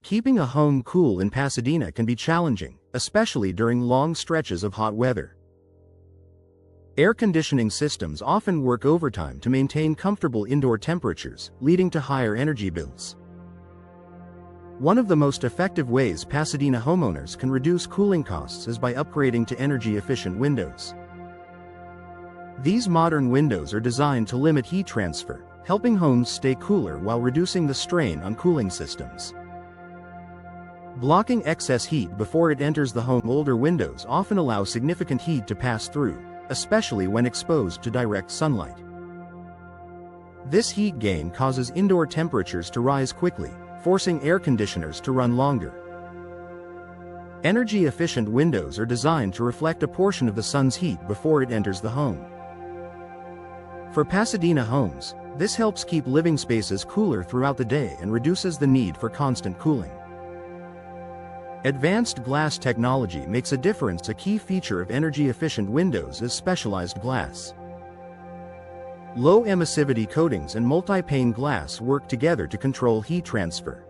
Keeping a home cool in Pasadena can be challenging, especially during long stretches of hot weather. Air conditioning systems often work overtime to maintain comfortable indoor temperatures, leading to higher energy bills. One of the most effective ways Pasadena homeowners can reduce cooling costs is by upgrading to energy-efficient windows. These modern windows are designed to limit heat transfer, helping homes stay cooler while reducing the strain on cooling systems. Blocking excess heat before it enters the home. Older windows often allow significant heat to pass through, especially when exposed to direct sunlight. This heat gain causes indoor temperatures to rise quickly, forcing air conditioners to run longer. Energy-efficient windows are designed to reflect a portion of the sun's heat before it enters the home. For Pasadena homes, this helps keep living spaces cooler throughout the day and reduces the need for constant cooling. Advanced glass technology makes a difference. A key feature of energy-efficient windows is specialized glass. Low emissivity coatings and multi-pane glass work together to control heat transfer.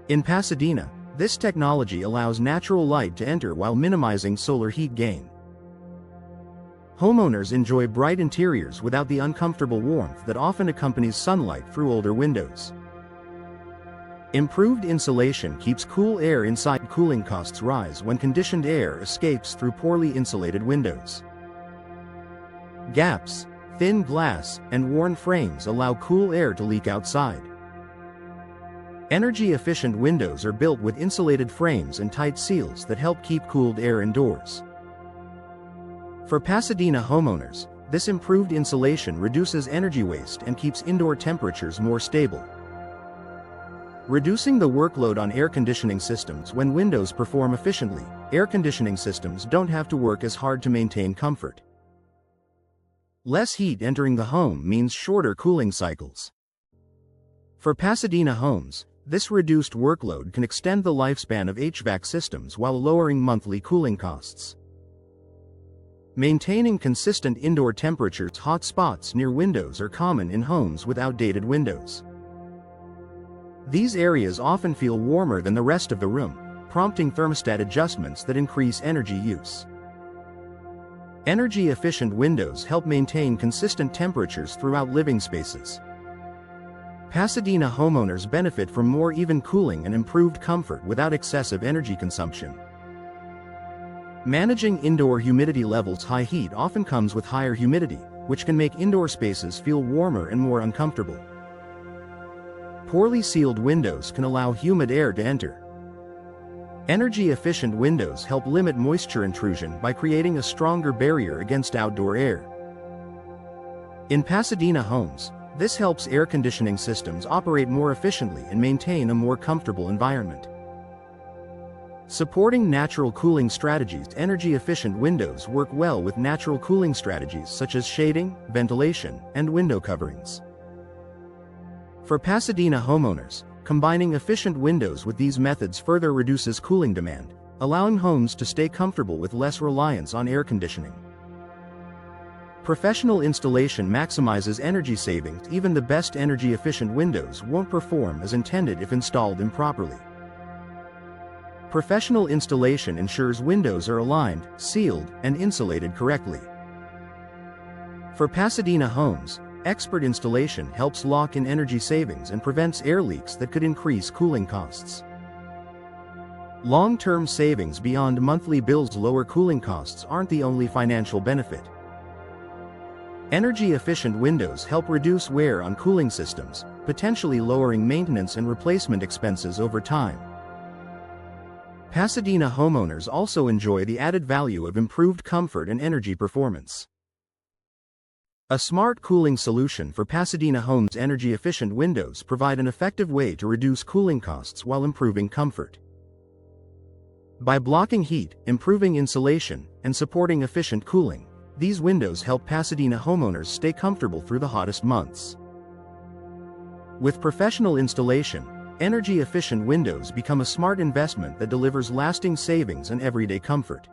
In Pasadena, this technology allows natural light to enter while minimizing solar heat gain. Homeowners enjoy bright interiors without the uncomfortable warmth that often accompanies sunlight through older windows. Improved insulation keeps cool air inside. Cooling costs rise when conditioned air escapes through poorly insulated windows. Gaps, thin glass, and worn frames allow cool air to leak outside. Energy-efficient windows are built with insulated frames and tight seals that help keep cooled air indoors. For Pasadena homeowners, this improved insulation reduces energy waste and keeps indoor temperatures more stable. Reducing the workload on air conditioning systems. When windows perform efficiently, air conditioning systems don't have to work as hard to maintain comfort. Less heat entering the home means shorter cooling cycles. For Pasadena homes, this reduced workload can extend the lifespan of HVAC systems while lowering monthly cooling costs. Maintaining consistent indoor temperatures. Hot spots near windows are common in homes with outdated windows. These areas often feel warmer than the rest of the room, prompting thermostat adjustments that increase energy use. Energy-efficient windows help maintain consistent temperatures throughout living spaces. Pasadena homeowners benefit from more even cooling and improved comfort without excessive energy consumption. Managing indoor humidity levels. High heat often comes with higher humidity, which can make indoor spaces feel warmer and more uncomfortable. Poorly sealed windows can allow humid air to enter. Energy-efficient windows help limit moisture intrusion by creating a stronger barrier against outdoor air. In Pasadena homes, this helps air conditioning systems operate more efficiently and maintain a more comfortable environment. Supporting natural cooling strategies. Energy-efficient windows work well with natural cooling strategies such as shading, ventilation, and window coverings. For Pasadena homeowners, combining efficient windows with these methods further reduces cooling demand, allowing homes to stay comfortable with less reliance on air conditioning. Professional installation maximizes energy savings. Even the best energy-efficient windows won't perform as intended if installed improperly. Professional installation ensures windows are aligned, sealed, and insulated correctly. For Pasadena homes, expert installation helps lock in energy savings and prevents air leaks that could increase cooling costs. Long-term savings beyond monthly bills. Lower cooling costs aren't the only financial benefit. Energy-efficient windows help reduce wear on cooling systems, potentially lowering maintenance and replacement expenses over time. Pasadena homeowners also enjoy the added value of improved comfort and energy performance. A smart cooling solution for Pasadena homes. Energy-efficient windows provide an effective way to reduce cooling costs while improving comfort. By blocking heat, improving insulation, and supporting efficient cooling, these windows help Pasadena homeowners stay comfortable through the hottest months. With professional installation, energy-efficient windows become a smart investment that delivers lasting savings and everyday comfort.